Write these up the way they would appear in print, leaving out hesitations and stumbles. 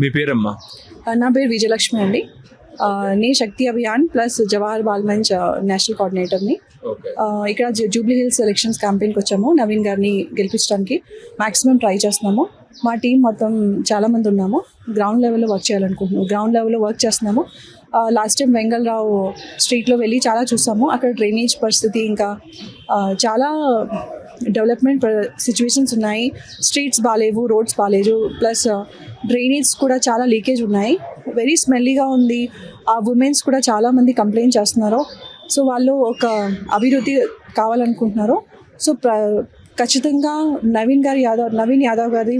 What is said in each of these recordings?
మీ పేరమ్మా? నా పేరు విజయలక్ష్మి అండి. నేను శక్తి అభియాన్ ప్లస్ జవహర్ బాల్ మంచ్ నేషనల్ కోఆర్డినేటర్ని. ఇక్కడ జూబ్లీ హిల్స్ ఎలక్షన్స్ క్యాంపెయిన్కి వచ్చాము. నవీన్ గారిని గెలిపించడానికి మ్యాక్సిమం ట్రై చేస్తున్నాము. మా టీం మొత్తం చాలామంది ఉన్నాము. గ్రౌండ్ లెవెల్లో వర్క్ చేస్తున్నాము. లాస్ట్ టైం వెంగళరావు స్ట్రీట్లో వెళ్ళి చాలా చూసాము. అక్కడ డ్రైనేజ్ పరిస్థితి ఇంకా చాలా డెవలప్మెంట్ సిచ్యువేషన్స్ ఉన్నాయి. స్ట్రీట్స్ బాగాలేవు, రోడ్స్ బాగాలేదు, ప్లస్ డ్రైనేజ్ కూడా చాలా లీకేజ్ ఉన్నాయి. వెరీ స్మెల్లీగా ఉంది. ఆ ఉమెన్స్ కూడా చాలామంది కంప్లైంట్ చేస్తున్నారు. సో వాళ్ళు ఒక అభివృద్ధి కావాలనుకుంటున్నారు. సో ఖచ్చితంగా నవీన్ యాదవ్ గారి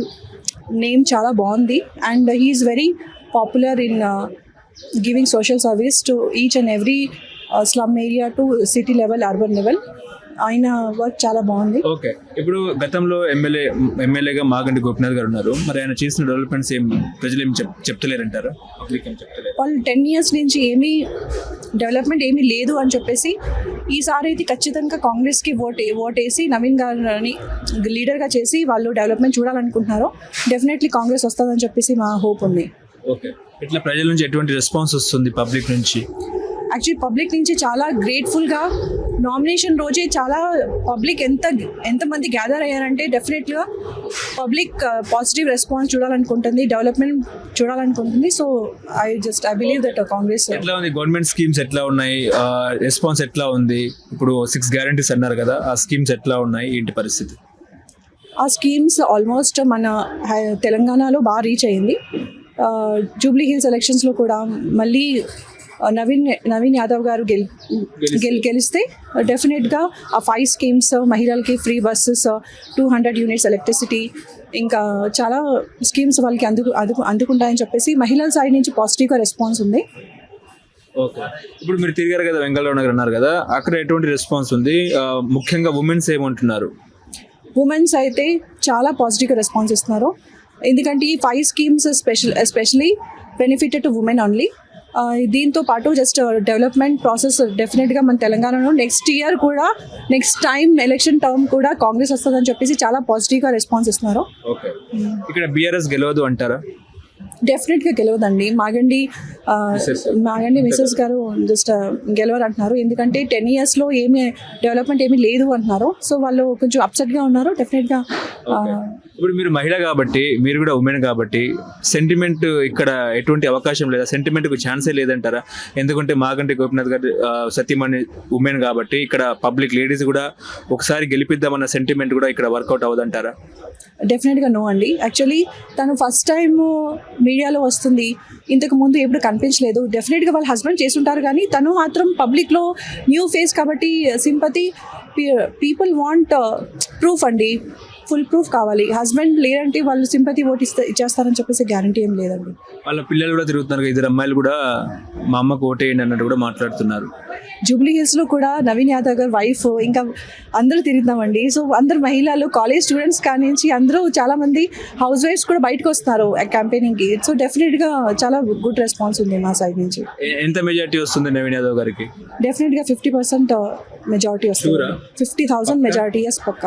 నేమ్ చాలా బాగుంది. And he is very popular in giving social service to each and every slum area to city level, urban level. ఆయన వర్క్ చాలా బాగుంది. ఓకే, ఇప్పుడు గతంలో ఎమ్మెల్యేగా మాగంటి గోపినాథ్ గారు ఉన్నారు. మరి ఆయన చేసిన డెవలప్మెంట్స్ ప్రజలు ఏం చెప్తలేరంటారా? వాళ్ళు 10 years నుంచి డెవలప్మెంట్ ఏమీ లేదు అని చెప్పేసి ఈసారి అయితే ఖచ్చితంగా కాంగ్రెస్కి ఓటేసి నవీన్ గారిని లీడర్గా చేసి వాళ్ళు డెవలప్మెంట్ చూడాలనుకుంటున్నారు. డెఫినెట్లీ కాంగ్రెస్ వస్తుందని చెప్పేసి మా హోప్ ఉంది. ఓకే, ఇట్లా ప్రజల నుంచి ఎటువంటి రెస్పాన్స్ వస్తుంది పబ్లిక్ నుంచి? యాక్చువల్లీ పబ్లిక్ నుంచి చాలా గ్రేట్ఫుల్గా నామినేషన్ రోజే చాలా పబ్లిక్ ఎంతమంది గ్యాదర్ అయ్యారంటే డెఫినెట్గా పబ్లిక్ పాజిటివ్ రెస్పాన్స్ చూడాలనుకుంటుంది, డెవలప్మెంట్ చూడాలనుకుంటుంది. So I believe that Congress. ఎట్లా ఉంది గవర్నమెంట్ స్కీమ్స్, ఎట్లా ఉన్నాయి, రెస్పాన్స్ ఎట్లా ఉంది? ఇప్పుడు 6 guarantees అన్నారు కదా, ఆ స్కీమ్స్ ఎట్లా ఉన్నాయి, ఏంటి పరిస్థితి? ఆ స్కీమ్స్ ఆల్మోస్ట్ మన తెలంగాణలో బాగా రీచ్ అయ్యింది. జూబ్లీ హిల్స్ ఎలక్షన్స్లో కూడా మళ్ళీ నవీన్ యాదవ్ గారు గెలిస్తే డెఫినెట్గా ఆ 5 schemes మహిళలకి ఫ్రీ బస్సెస్, 200 units ఎలక్ట్రిసిటీ, ఇంకా చాలా స్కీమ్స్ వాళ్ళకి అందుకుంటాయని చెప్పేసి మహిళల సైడ్ నుంచి పాజిటివ్గా రెస్పాన్స్ ఉంది. ఓకే, ఇప్పుడు మీరు తిరిగారు కదా, వెంగళరావు నగర్ అన్నారు కదా, అక్కడ ఎటువంటి రెస్పాన్స్ ఉంది? ముఖ్యంగా ఉమెన్స్ ఏమంటున్నారు? ఉమెన్స్ అయితే చాలా పాజిటివ్గా రెస్పాన్స్ ఇస్తున్నారు. ఎందుకంటే ఈ 5 schemes especially benefited to women only. దీంతో పాటు జస్ట్ డెవలప్మెంట్ ప్రాసెస్ డెఫినెట్గా మన తెలంగాణలో నెక్స్ట్ టైం ఎలక్షన్ టర్మ్ కూడా కాంగ్రెస్ వస్తుందని చెప్పేసి చాలా పాజిటివ్గా రెస్పాన్స్ ఇస్తున్నారు. ఓకే, ఇక్కడ బీఆర్ఎస్ గెలవదు అంటారా? డెఫినెట్గా గెలవదండి. మాగండి మిసెస్ గారు జస్ట్ గెలవరు అంటున్నారు. ఎందుకంటే 10 yearsలో డెవలప్మెంట్ ఏమీ లేదు అంటున్నారు. సో వాళ్ళు కొంచెం అప్సెట్గా ఉన్నారు. డెఫినెట్గా ఇప్పుడు మీరు మహిళ కాబట్టి, మీరు కూడా ఉమెన్ కాబట్టి, సెంటిమెంట్ ఇక్కడ ఎటువంటి అవకాశం లేదా? సెంటిమెంట్కు ఛాన్సే లేదంటారా? ఎందుకంటే మాగంటి గోపినాథ్ గారు సతీమణి ఉమెన్ కాబట్టి ఇక్కడ పబ్లిక్ లేడీస్ కూడా ఒకసారి గెలిపిద్దామన్న సెంటిమెంట్ కూడా ఇక్కడ వర్కౌట్ అవ్వదంటారా? డెఫినెట్గా నో అండి. యాక్చువల్లీ తను ఫస్ట్ టైం మీడియాలో వస్తుంది, ఇంతకు ముందు ఎప్పుడు కనిపించలేదు. డెఫినెట్గా వాళ్ళ హస్బెండ్ చేస్తుంటారు, కానీ తను మాత్రం పబ్లిక్లో న్యూ ఫేస్ కాబట్టి సింపతి, పీపుల్ వాంట్ ప్రూఫ్ అండి, ఫుల్ ప్రూఫ్ కావాలి. హస్బెండ్ లేదంటే వాళ్ళు సింపతి ఓట్ ఇచ్చేస్తారని చెప్పేసి గ్యారంటీ ఏం లేదండి. వాళ్ళ పిల్లలు కూడా తిరుగుతున్నారు, 2 అమ్మాయిలు కూడా మా అమ్మకు ఓటేయండి అన్నట్టు కూడా మాట్లాడుతున్నారు. జూబ్లీ హిల్స్లో కూడా నవీన్ యాదవ్ గారు వైఫ్ ఇంకా అందరూ తిరుగుతామండి. సో అందరు మహిళలు, కాలేజ్ స్టూడెంట్స్ కానించి అందరూ చాలామంది హౌస్ వైఫ్స్ కూడా బయటకు వస్తున్నారు క్యాంపెయినింగ్కి. సో డెఫినెట్గా చాలా గుడ్ రెస్పాన్స్ ఉంది మా సైడ్ నుంచి. ఎంత మెజారిటీ వస్తుంది నవీన్ యాదవ్ గారికి? డెఫినెట్గా 50% మెజారిటీ వస్తుంది. 50,000 మెజారిటీ పక్కా.